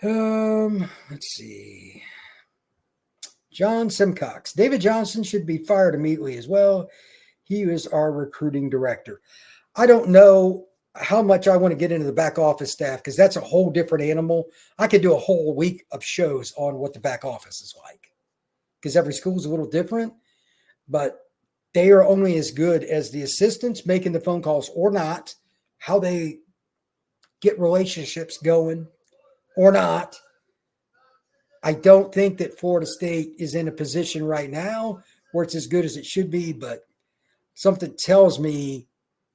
Let's see. John Simcox. David Johnson should be fired immediately as well. He is our recruiting director. I don't know how much I want to get into the back office staff because that's a whole different animal. I could do a whole week of shows on what the back office is like because every school is a little different, but they are only as good as the assistants making the phone calls or not, how they get relationships going or not. I don't think that Florida State is in a position right now where it's as good as it should be, but something tells me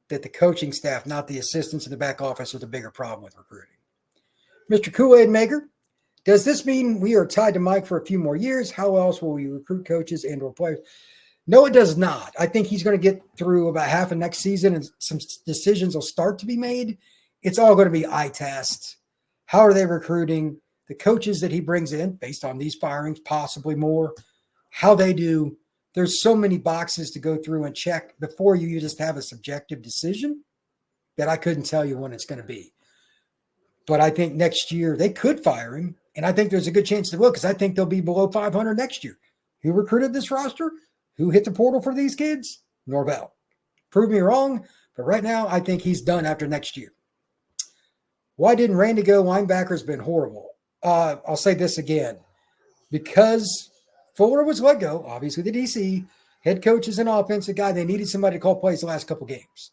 that the coaching staff, not the assistants in the back office, are the bigger problem with recruiting. Mr. Kool-Aid Maker, does this mean we are tied to Mike for a few more years? How else will we recruit coaches and or players? No, it does not. I think he's going to get through about half of next season and some decisions will start to be made. It's all going to be eye test. How are they recruiting? The coaches that he brings in, based on these firings, possibly more, how they do. There's so many boxes to go through and check before you just have a subjective decision that I couldn't tell you when it's going to be. But I think next year they could fire him, and I think there's a good chance they will because I think they'll be below 500 next year. Who recruited this roster? Who hit the portal for these kids? Norvell. Prove me wrong, but right now I think he's done after next year. Why didn't Randy go? Linebacker's been horrible. I'll say this again. Because Fuller was let go, obviously the DC, head coach is an offensive guy. They needed somebody to call plays the last couple games.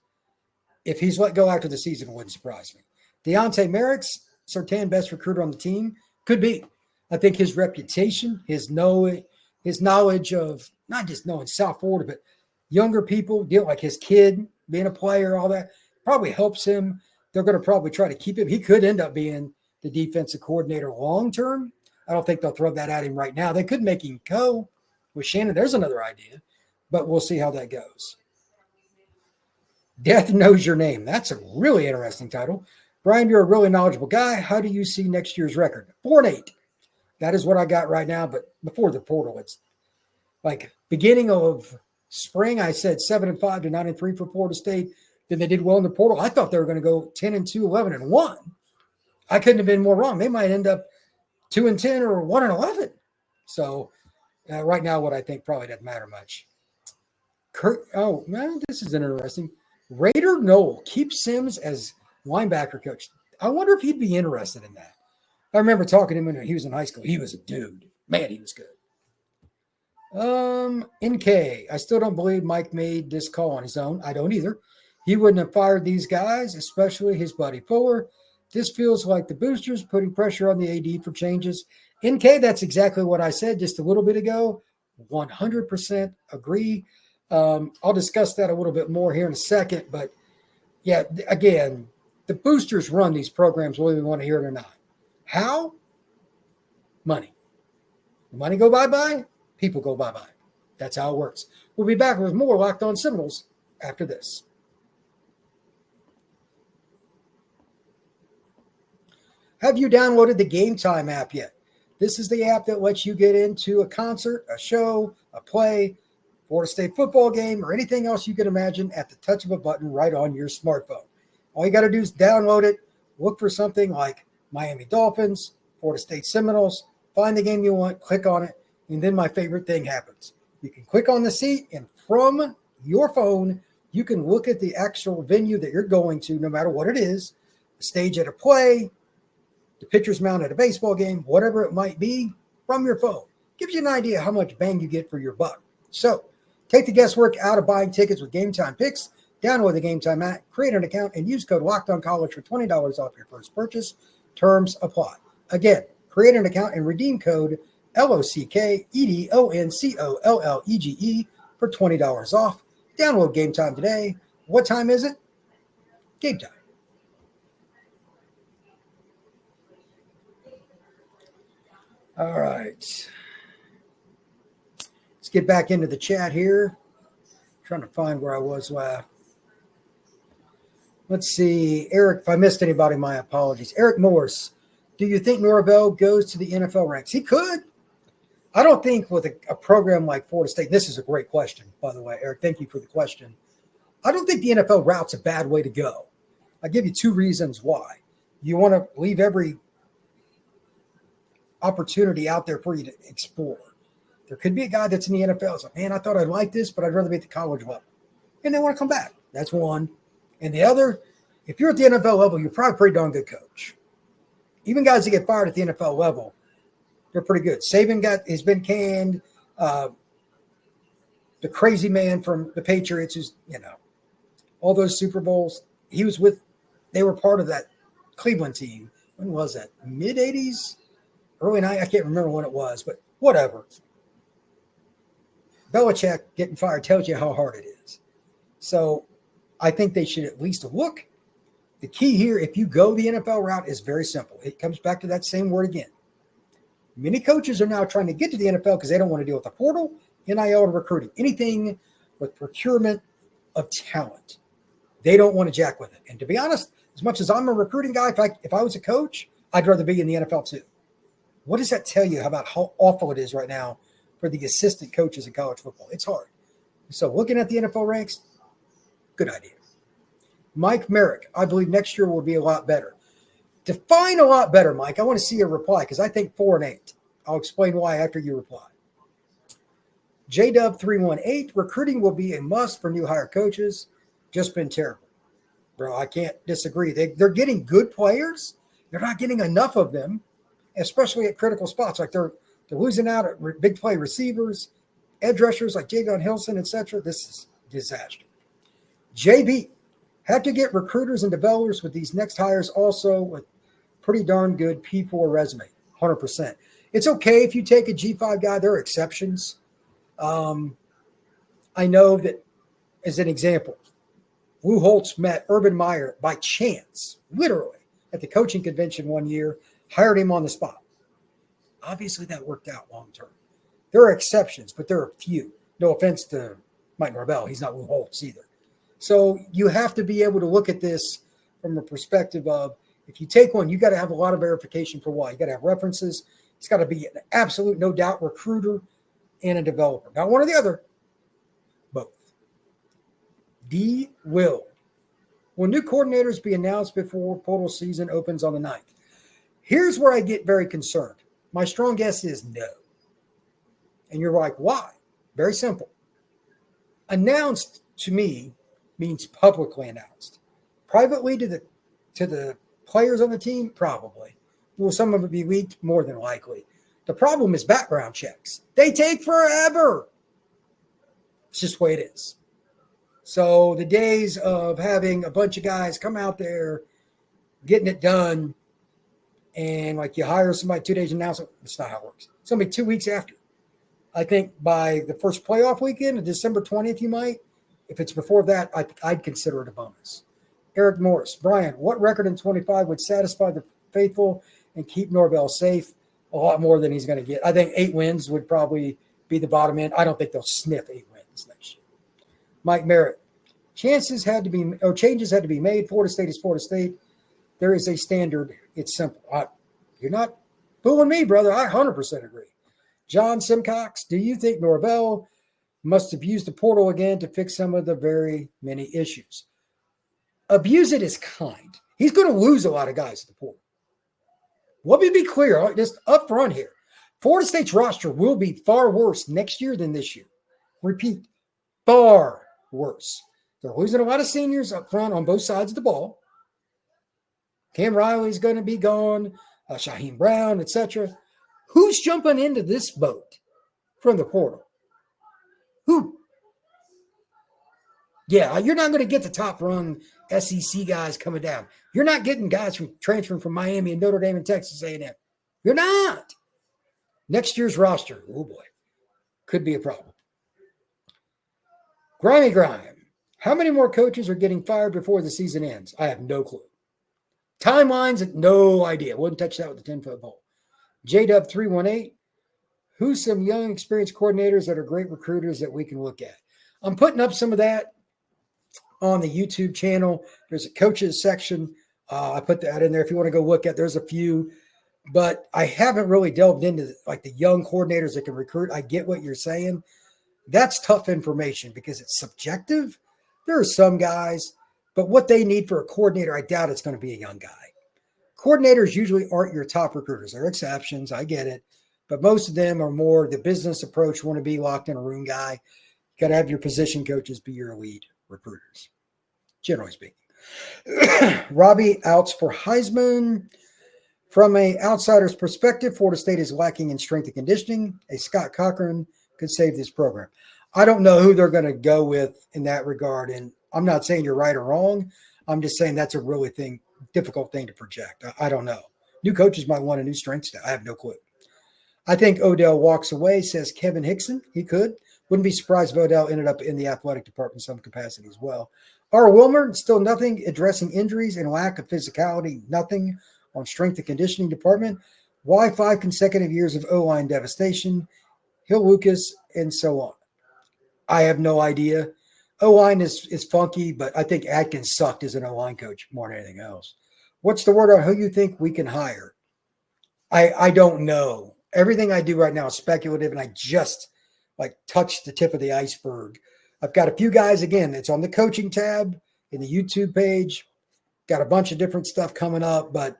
If he's let go after the season, it wouldn't surprise me. Deontay Merrick's Sertan best recruiter on the team? Could be. I think his reputation, his knowledge of not just knowing South Florida, but younger people, like his kid being a player, all that, probably helps him. They're going to probably try to keep him. He could end up being the defensive coordinator long-term. I don't think they'll throw that at him right now. They could make him go with Shannon. There's another idea, but we'll see how that goes. Death Knows Your Name. That's a really interesting title. Brian, you're a really knowledgeable guy. How do you see next year's record? 4-8. That is what I got right now, but before the portal, it's like beginning of spring, I said 7-5 to 9-3 for Florida State. Then they did well in the portal. I thought they were going to go 10-2, 11-1. I couldn't have been more wrong. They might end up 2-10 or 1-11. So right now, what I think probably doesn't matter much. This is interesting. Raider Noel keeps Sims as linebacker coach. I wonder if he'd be interested in that. I remember talking to him when he was in high school. He was a dude. Man, he was good. NK, I still don't believe Mike made this call on his own. I don't either. He wouldn't have fired these guys, especially his buddy Fuller. This feels like the boosters putting pressure on the AD for changes. NK, that's exactly what I said just a little bit ago. 100% agree. I'll discuss that a little bit more here in a second. But, yeah, again, the boosters run these programs whether we want to hear it or not. How? Money. Money go bye-bye, people go bye-bye. That's how it works. We'll be back with more Locked On Seminoles after this. Have you downloaded the Gametime app yet? This is the app that lets you get into a concert, a show, a play, Florida State football game, or anything else you can imagine at the touch of a button right on your smartphone. All you got to do is download it, look for something like Miami Dolphins, Florida State Seminoles, find the game you want, click on it, and then my favorite thing happens. You can click on the seat, and from your phone, you can look at the actual venue that you're going to, no matter what it is, the stage at a play, the pitcher's mound at a baseball game, whatever it might be, from your phone. Gives you an idea how much bang you get for your buck. So, take the guesswork out of buying tickets with Gametime Picks. Download the Gametime app, create an account, and use code LOCKEDONCollege for $20 off your first purchase. Terms apply. Again, create an account and redeem code LOCKEDONCOLLEGE for $20 off. Download Gametime today. What time is it? Gametime. All right. Let's get back into the chat here. Trying to find where I was last. Let's see. Eric, if I missed anybody, my apologies. Eric Morris, do you think Norvell goes to the NFL ranks? He could. I don't think with a program like Florida State, this is a great question, by the way, Eric. Thank you for the question. I don't think the NFL route's a bad way to go. I'll give you two reasons why. You want to leave every opportunity out there for you to explore. There could be a guy that's in the NFL. It's like, man, I thought I'd like this, but I'd rather be at the college level. And they want to come back. That's one. And the other, if you're at the NFL level, you're probably a pretty darn good coach. Even guys that get fired at the NFL level, they're pretty good. Saban has been canned. The crazy man from the Patriots who's, all those Super Bowls, they were part of that Cleveland team. When was that? Mid-'80s? Early 90s? I can't remember when it was, but whatever. Belichick getting fired tells you how hard it is. So I think they should at least look. The key here, if you go the NFL route, is very simple. It comes back to that same word again. Many coaches are now trying to get to the NFL because they don't want to deal with the portal, NIL, and recruiting. Anything with procurement of talent. They don't want to jack with it. And to be honest, as much as I'm a recruiting guy, if I was a coach, I'd rather be in the NFL too. What does that tell you about how awful it is right now for the assistant coaches in college football? It's hard. So looking at the NFL ranks, good idea. Mike Merrick, I believe next year will be a lot better. Define a lot better, Mike. I want to see your reply because I think 4-8. I'll explain why after you reply. JW318, recruiting will be a must for new hire coaches. Just been terrible. Bro, I can't disagree. They're getting good players. They're not getting enough of them, especially at critical spots. Like they're losing out at big play receivers, edge rushers like Javion Hilson, etc. This is disaster. JB, have to get recruiters and developers with these next hires also with pretty darn good P4 resume, 100%. It's okay if you take a G5 guy. There are exceptions. I know that, as an example, Lou Holtz met Urban Meyer by chance, literally, at the coaching convention one year, hired him on the spot. Obviously, that worked out long term. There are exceptions, but there are few. No offense to Mike Norvell. He's not Lou Holtz either. So you have to be able to look at this from a perspective of, if you take one, you got to have a lot of verification for why. You got to have references. It's got to be an absolute, no doubt, recruiter and a developer. Not one or the other, both. D. Will new coordinators be announced before portal season opens on the 9th? Here's where I get very concerned. My strong guess is no. And you're like, why? Very simple. Announced to me means publicly announced. Privately to the players on the team, probably. Will some of it be leaked? More than likely. The problem is background checks. They take forever. It's just the way it is. So the days of having a bunch of guys come out there, getting it done, and like you hire somebody 2 days announcement, that's not how it works. It's going to be 2 weeks after. I think by the first playoff weekend, December 20th, you might. If it's before that, I'd consider it a bonus. Eric Morris, Brian, what record in 25 would satisfy the faithful and keep Norvell safe? A lot more than he's going to get. I think 8 wins would probably be the bottom end. I don't think they'll sniff 8 wins next year. Mike Merritt, changes had to be made. Florida State is Florida State. There is a standard. It's simple. You're not fooling me, brother. I 100% agree. John Simcox, do you think Norvell must have used the portal again to fix some of the very many issues? Abuse it is kind. He's going to lose a lot of guys at the portal. Let me be clear, just up front here. Florida State's roster will be far worse next year than this year. Repeat, far worse. They're losing a lot of seniors up front on both sides of the ball. Cam Riley's going to be gone, Shaheem Brown, etc. Who's jumping into this boat from the portal? Who? Yeah, you're not going to get the top-run SEC guys coming down. You're not getting guys transferring from Miami and Notre Dame and Texas A&M. You're not. Next year's roster, oh boy, could be a problem. Grimy Grime, how many more coaches are getting fired before the season ends? I have no clue. Timelines, no idea. Wouldn't touch that with a 10-foot pole. JW318, who's some young, experienced coordinators that are great recruiters that we can look at? I'm putting up some of that on the YouTube channel. There's a coaches section. I put that in there if you want to go look at. There's a few, but I haven't really delved into like the young coordinators that can recruit. I get what you're saying. That's tough information because it's subjective. There are some guys, but what they need for a coordinator, I doubt it's going to be a young guy. Coordinators usually aren't your top recruiters. There are exceptions. I get it. But most of them are more the business approach, want to be locked in a room guy. You got to have your position coaches be your lead recruiters, generally speaking. Robbie outs for Heisman. From an outsider's perspective, Florida State is lacking in strength and conditioning. A Scott Cochran could save this program. I don't know who they're going to go with in that regard. And I'm not saying you're right or wrong. I'm just saying that's a really difficult thing to project. I don't know. New coaches might want a new strength staff. I have no clue. I think Odell walks away, says Kevin Hickson. He could. Wouldn't be surprised if Odell ended up in the athletic department in some capacity as well. R. Wilmer, still nothing addressing injuries and lack of physicality. Nothing on strength and conditioning department. Why 5 consecutive years of O-line devastation? Hill Lucas, and so on. I have no idea. O-line is funky, but I think Atkins sucked as an O-line coach more than anything else. What's the word on who you think we can hire? I don't know. Everything I do right now is speculative, and I just touched the tip of the iceberg. I've got a few guys, again, it's on the coaching tab in the YouTube page. Got a bunch of different stuff coming up, but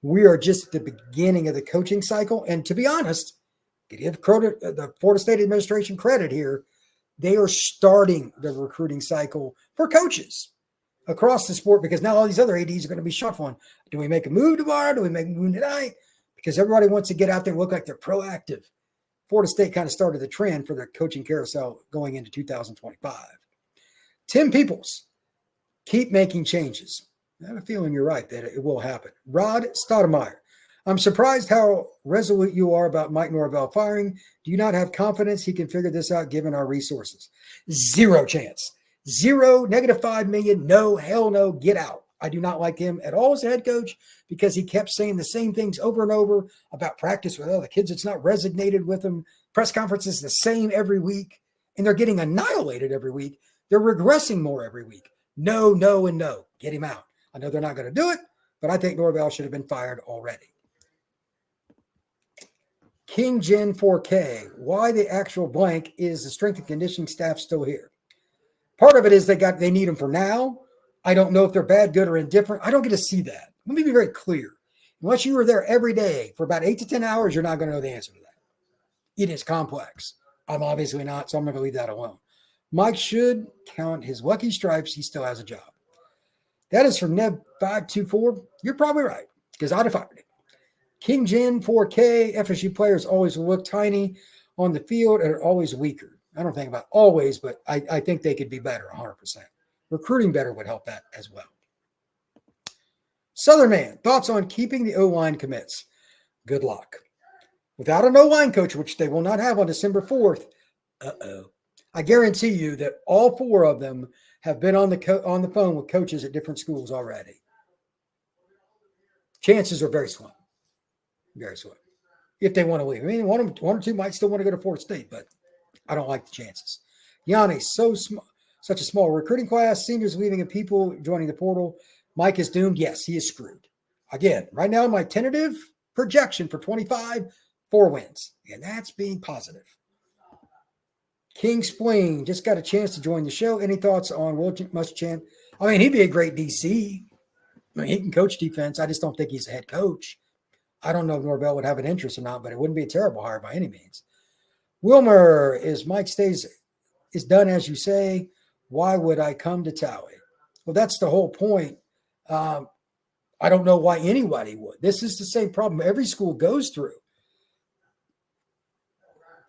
we are just at the beginning of the coaching cycle. And to be honest, give the Florida State administration credit here. They are starting the recruiting cycle for coaches across the sport because now all these other ADs are going to be shuffling. Do we make a move tomorrow? Do we make a move tonight? Because everybody wants to get out there and look like they're proactive. Florida State kind of started the trend for the coaching carousel going into 2025. Tim Peoples, keep making changes. I have a feeling you're right that it will happen. Rod Stoudemire, I'm surprised how resolute you are about Mike Norvell firing. Do you not have confidence he can figure this out given our resources? Zero chance. Zero, -$5 million. No, hell no, get out. I do not like him at all as a head coach because he kept saying the same things over and over about practice with other kids. It's not resonated with them. Press conferences the same every week, and they're getting annihilated every week. They're regressing more every week. No, no, and no. Get him out. I know they're not going to do it, but I think Norvell should have been fired already. King Gen 4K, why the actual blank is the strength and conditioning staff still here? Part of it is they need them for now. I don't know if they're bad, good, or indifferent. I don't get to see that. Let me be very clear. Unless you were there every day for about 8 to 10 hours, you're not going to know the answer to that. It is complex. I'm obviously not, so I'm going to leave that alone. Mike should count his lucky stripes. He still has a job. That is from Neb524. You're probably right, because I'd have fired him. King Gen 4K, FSU players always look tiny on the field and are always weaker. I don't think about always, but I think they could be better, 100%. Recruiting better would help that as well. Southern Man, thoughts on keeping the O-line commits? Good luck. Without an O-line coach, which they will not have on December 4th, I guarantee you that all 4 of them have been on the phone with coaches at different schools already. Chances are very slim. Very slim. If they want to leave. I mean, one or two might still want to go to Florida State, but I don't like the chances. Yanni, such a small recruiting class, seniors leaving and people joining the portal. Mike is doomed. Yes, he is screwed. Again, right now, my tentative projection for 25, 4 wins. And that's being positive. King Spling just got a chance to join the show. Any thoughts on Will Muschamp? I mean, he'd be a great DC. I mean, he can coach defense. I just don't think he's a head coach. I don't know if Norvell would have an interest or not, but it wouldn't be a terrible hire by any means. Wilmer, is Mike stays is done as you say. Why would I come to Tally? Well, that's the whole point. I don't know why anybody would. This is the same problem every school goes through.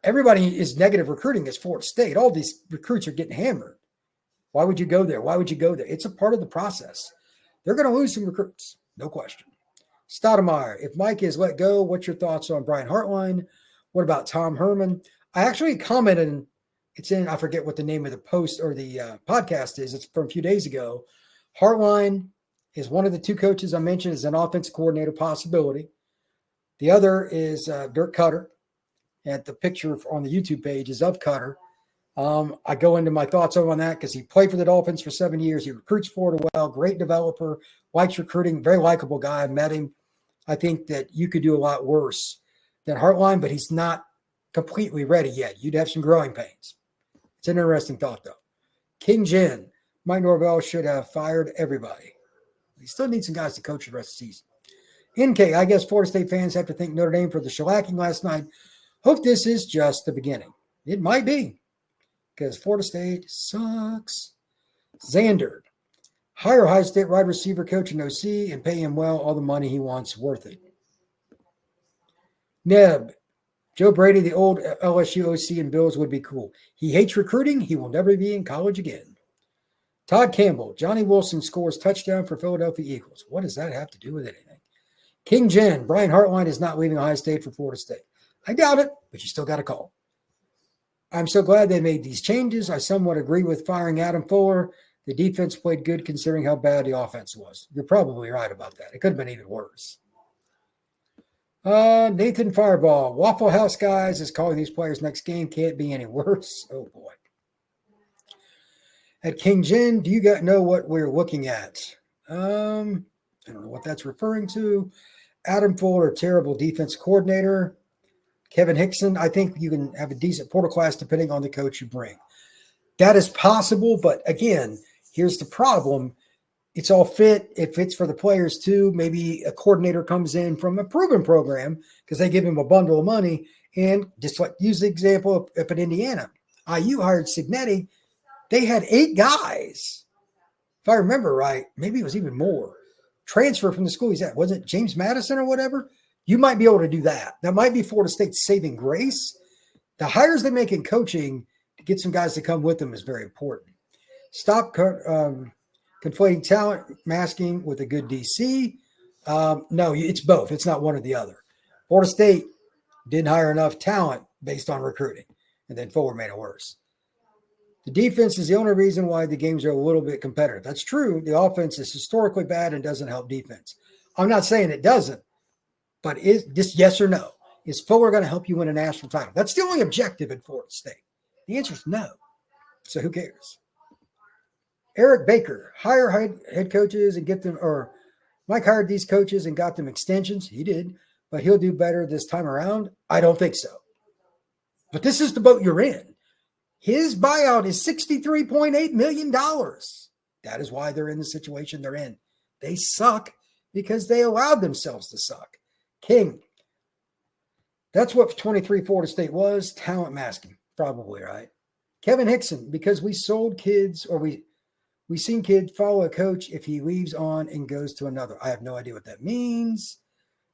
Everybody is negative recruiting as Florida State. All these recruits are getting hammered. Why would you go there? Why would you go there? It's a part of the process. They're going to lose some recruits, no question. Stoudemire, if Mike is let go, what's your thoughts on Brian Hartline? What about Tom Herman? I actually commented, it's in, I forget what the name of the post or the podcast is. It's from a few days ago. Hartline is one of the 2 coaches I mentioned as an offensive coordinator possibility. The other is Dirk Cutter. And the picture on the YouTube page is of Cutter. I go into my thoughts on that because he played for the Dolphins for 7 years. He recruits Florida well, great developer, likes recruiting, very likable guy. I met him. I think that you could do a lot worse than Hartline, but he's not completely ready yet. You'd have some growing pains. It's an interesting thought, though. King Jen, Mike Norvell should have fired everybody. He still needs some guys to coach the rest of the season. NK, I guess Florida State fans have to thank Notre Dame for the shellacking last night. Hope this is just the beginning. It might be, because Florida State sucks. Xander, hire Ohio State wide receiver coach and OC and pay him well, all the money he wants, worth it. Neb, Joe Brady, the old LSU OC and Bills would be cool. He hates recruiting. He will never be in college again. Todd Campbell, Johnny Wilson scores touchdown for Philadelphia Eagles. What does that have to do with anything? King Jen, Brian Hartline is not leaving Ohio State for Florida State. I doubt it, but you still got to call. I'm so glad they made these changes. I somewhat agree with firing Adam Fuller. The defense played good considering how bad the offense was. You're probably right about that. It could have been even worse. Nathan Fireball, Waffle House guys is calling these players next game. Can't be any worse. Oh, boy. At King Jen, do you guys know what we're looking at? I don't know what that's referring to. Adam Fuller, terrible defense coordinator. Kevin Hickson, I think you can have a decent portal class depending on the coach you bring. That is possible, but again, here's the problem. It's all fit. It fits for the players too. Maybe a coordinator comes in from a proven program because they give him a bundle of money. And just like use the example up in Indiana, IU hired Signetti. They had 8 guys. If I remember right, maybe it was even more. Transfer from the school he's at. Wasn't it James Madison or whatever? You might be able to do that. That might be Florida State's saving grace. The hires they make in coaching to get some guys to come with them is very important. Stop conflating talent masking with a good DC. No, it's both. It's not one or the other. Florida State didn't hire enough talent based on recruiting, and then Fuller made it worse. The defense is the only reason why the games are a little bit competitive. That's true. The offense is historically bad and doesn't help defense. I'm not saying it doesn't, but is this yes or no? Is Fuller going to help you win a national title? That's the only objective at Florida State. The answer is no. So who cares? Eric Baker, hire head coaches and get them, or Mike hired these coaches and got them extensions. He did, but he'll do better this time around. I don't think so. But this is the boat you're in. His buyout is $63.8 million. That is why they're in the situation they're in. They suck because they allowed themselves to suck. King, that's what 23 Florida State was, talent masking. Probably right. Kevin Hickson, because we sold kids, or we seen kids follow a coach if he leaves on and goes to another. I have no idea what that means.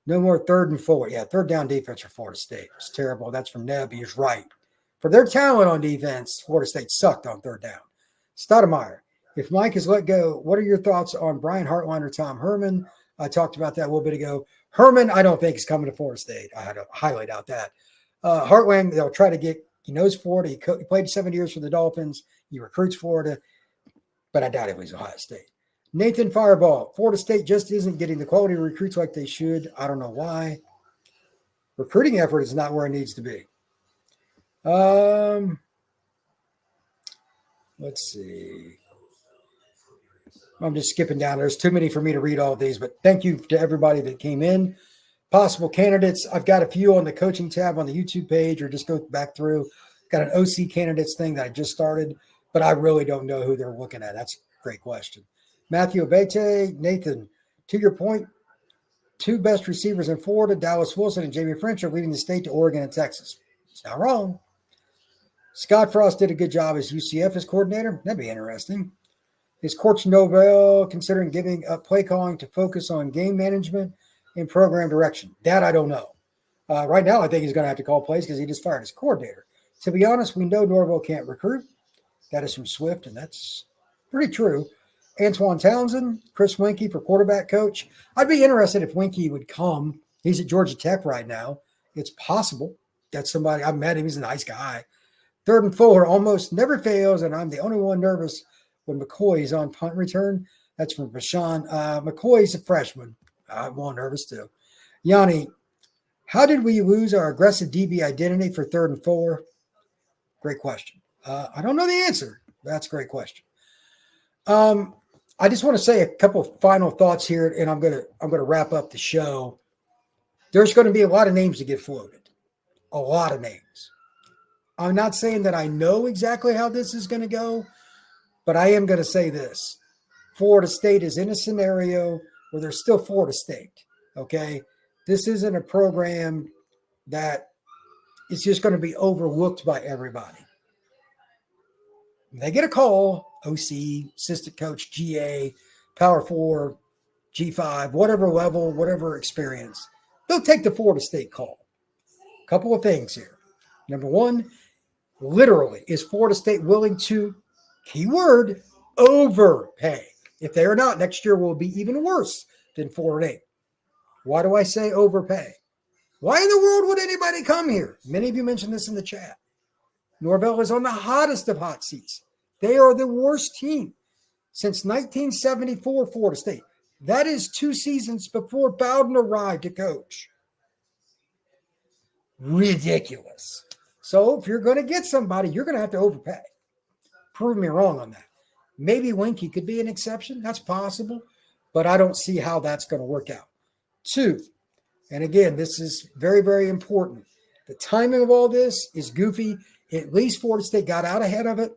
No more 3rd and 4. Yeah, third down defense for Florida State. It's terrible. That's from Neb. He's right. For their talent on defense, Florida State sucked on 3rd down. Stoudemire, if Mike is let go, what are your thoughts on Brian Hartline or Tom Herman? I talked about that a little bit ago. Herman, I don't think is coming to Florida State. I had to highlight out that. Hartline, they'll try to get, he knows Florida. He played 7 years for the Dolphins. He recruits Florida, but I doubt it was Ohio State. Nathan Fireball, Florida State just isn't getting the quality of recruits like they should. I don't know why. Recruiting effort is not where it needs to be. Let's see. I'm just skipping down. There's too many for me to read all of these, but thank you to everybody that came in. Possible candidates. I've got a few on the coaching tab on the YouTube page, or just go back through. Got an OC candidates thing that I just started, but I really don't know who they're looking at. That's a great question. Matthew Abete, Nathan, to your point, 2 best receivers in Florida, Dallas Wilson and Jamie French, are leaving the state to Oregon and Texas. It's not wrong. Scott Frost did a good job as UCF as coordinator. That'd be interesting. Is Coach Norvell considering giving up play calling to focus on game management and program direction? That I don't know. Right now, I think he's going to have to call plays because he just fired his coordinator. To be honest, we know Norvell can't recruit. That is from Swift, and that's pretty true. Antoine Townsend, Chris Winkie for quarterback coach. I'd be interested if Winkie would come. He's at Georgia Tech right now. It's possible. That's somebody. I've met him. He's a nice guy. 3rd and 4 almost never fails, and I'm the only one nervous when McCoy's on punt return. That's from Bashan. McCoy's a freshman. I'm more nervous too. Yanni, how did we lose our aggressive DB identity for 3rd and 4? Great question. I don't know the answer. That's a great question. I just want to say a couple of final thoughts here, and I'm gonna wrap up the show. There's going to be a lot of names to get floated. A lot of names. I'm not saying that I know exactly how this is going to go, but I am going to say this. Florida State is in a scenario where they're still Florida State. Okay. This isn't a program that is just going to be overlooked by everybody. They get a call, OC, assistant coach, GA, Power 4, G5, whatever level, whatever experience. They'll take the Florida State call. A couple of things here. Number one, literally, is Florida State willing to, keyword, overpay? If they are not, next year will be even worse than 4-8. Why do I say overpay? Why in the world would anybody come here? Many of you mentioned this in the chat. Norvell is on the hottest of hot seats. They are the worst team since 1974, Florida State. That is 2 seasons before Bowden arrived to coach. Ridiculous. So if you're going to get somebody, you're going to have to overpay. Prove me wrong on that. Maybe Winky could be an exception. That's possible. But I don't see how that's going to work out. 2, and again, this is very, very important. The timing of all this is goofy. At least Florida State got out ahead of it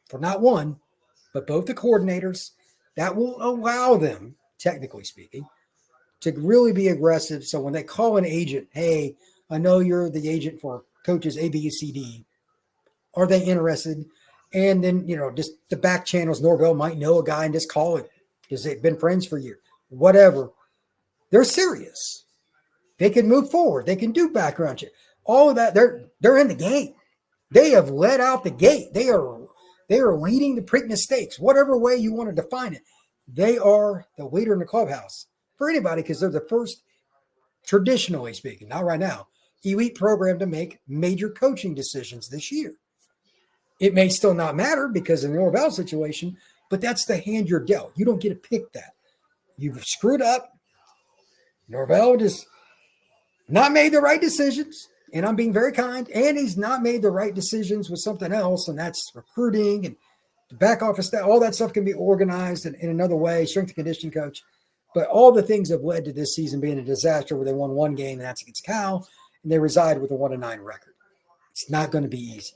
for not one, but both the coordinators. That will allow them, technically speaking, to really be aggressive. So when they call an agent, hey, I know you're the agent for coaches A, B, C, D. Are they interested? And then, just the back channels, Norvell might know a guy and just call it because they've been friends for years. Whatever. They're serious. They can move forward. They can do background check. All of that, they're in the game. They have let out the gate. They are leading the Preakness Stakes, whatever way you want to define it. They are the leader in the clubhouse for anybody because they're the first, traditionally speaking, not right now, elite program to make major coaching decisions this year. It may still not matter because of the Norvell situation, but that's the hand you're dealt. You don't get to pick that. You've screwed up. Norvell just not made the right decisions, and I'm being very kind, and he's not made the right decisions with something else, and that's recruiting and the back office staff. All that stuff can be organized in another way, strength and conditioning coach. But all the things have led to this season being a disaster where they won one game, and that's against Cal, and they reside with a 1-9 record. It's not going to be easy.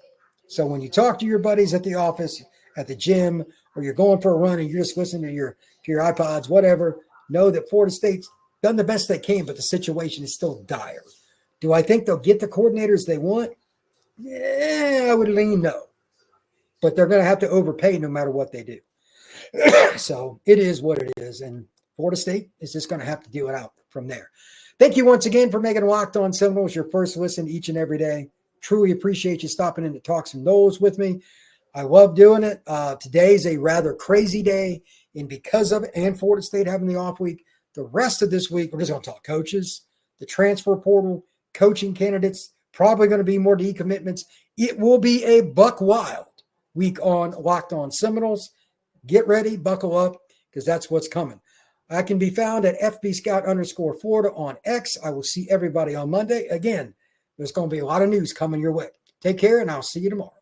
So when you talk to your buddies at the office, at the gym, or you're going for a run and you're just listening to your iPods, whatever, know that Florida State's done the best they can, but the situation is still dire. Do I think they'll get the coordinators they want? Yeah, I would lean no. But they're going to have to overpay no matter what they do. So it is what it is. And Florida State is just going to have to deal it out from there. Thank you once again for making Locked On Seminoles your first listen each and every day. Truly appreciate you stopping in to talk some Noles with me. I love doing it. Today's a rather crazy day, and because of it, and Florida State having the off week, the rest of this week, we're just going to talk coaches, the transfer portal, coaching candidates, probably going to be more decommitments. It will be a buck wild week on Locked On Seminoles. Get ready, buckle up, because that's what's coming. I can be found at FBScout_Florida on X. I will see everybody on Monday. Again, there's going to be a lot of news coming your way. Take care, and I'll see you tomorrow.